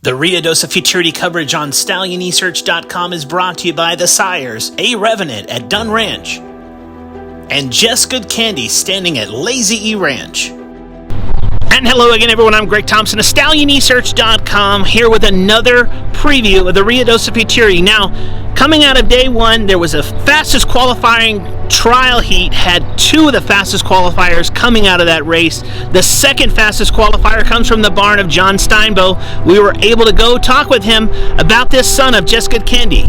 The Ruidoso Futurity coverage on StallionEsearch.com is brought to you by the Sires, A. Revenant at Dunn Ranch, and Jess Good Candy standing at Lazy E Ranch. And hello again, everyone. I'm Greg Thompson of StallionEsearch.com here with another preview of the Ruidoso Futurity. Now, coming out of day one, there was a fastest qualifying trial heat, had two of the fastest qualifiers coming out of that race. The second fastest qualifier comes from the barn of John Steinbow. We were able to go talk with him about this son of Jess Good Candy.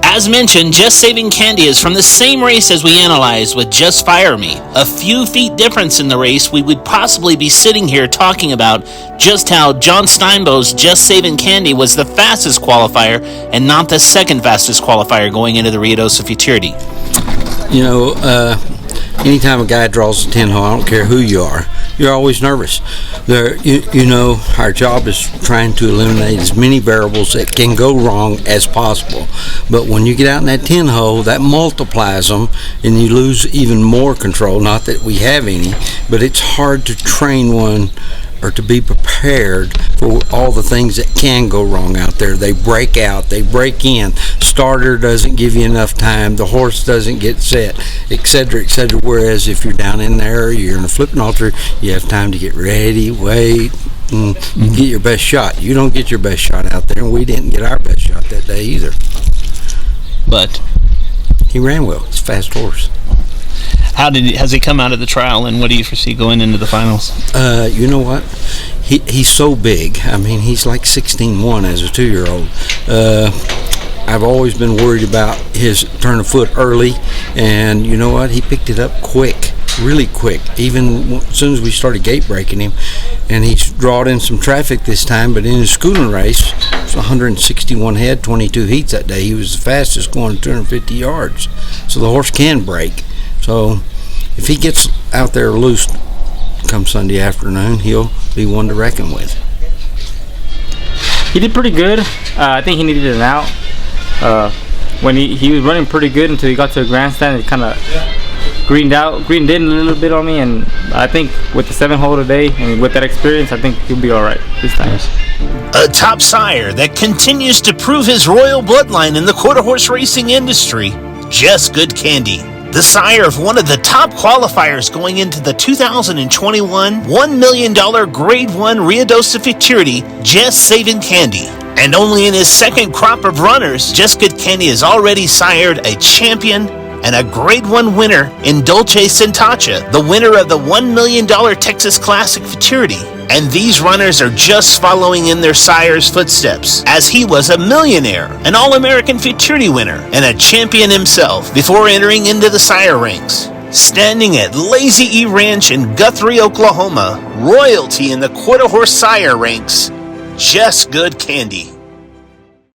As mentioned, Jess Savin Candy is from the same race as we analyzed with Just Fire Me. A few feet difference in the race, we would possibly be sitting here talking about just how John Steinbow's Jess Savin Candy was the fastest qualifier and not the second fastest qualifier going into the Ruidoso Futurity. You know, anytime a guy draws a 10 hole, I don't care who you are, you're always nervous. You know, our job is trying to eliminate as many variables that can go wrong as possible. But when you get out in that 10 hole, that multiplies them, and you lose even more control. Not that we have any, but it's hard to train one or to be prepared for all the things that can go wrong out there. They break out, they break in, starter doesn't give you enough time, the horse doesn't get set, etc., etc. Whereas if you're down in there, you're in a flipping halter, you have time to get ready, wait, and you get your best shot. You don't get your best shot out there, and we didn't get our best shot that day either. But he ran well. He's a fast horse. Has he come out of the trial, and what do you foresee going into the finals? You know what? He's so big. I mean, he's like 16-1 as a 2-year-old. I've always been worried about his turn of foot early, and you know what? He picked it up quick, really quick, even as soon as we started gate breaking him. And he's drawn in some traffic this time, but in his schooling race, it was 161 head, 22 heats that day. He was the fastest going 250 yards. So the horse can break. So if he gets out there loose come Sunday afternoon, he'll be one to reckon with. He did pretty good. I think he needed an out. When he was running pretty good until he got to a grandstand, it kind of greened in a little bit on me, and I think with the 7 hole today and with that experience, I think he'll be all right this time. A top sire that continues to prove his royal bloodline in the quarter horse racing industry, Jess Good Candy. The sire of one of the top qualifiers going into the 2021 $1 million Grade 1 Ruidoso Futurity, Jess Savin Candy. And only in his second crop of runners, Jess Good Candy has already sired a champion and a Grade 1 winner in Dolce Sentacha, the winner of the $1 million Texas Classic Futurity. And these runners are just following in their sire's footsteps, as he was a millionaire, an All-American Futurity winner, and a champion himself before entering into the sire ranks. Standing at Lazy E Ranch in Guthrie, Oklahoma, royalty in the quarter horse sire ranks, Jess Good Candy.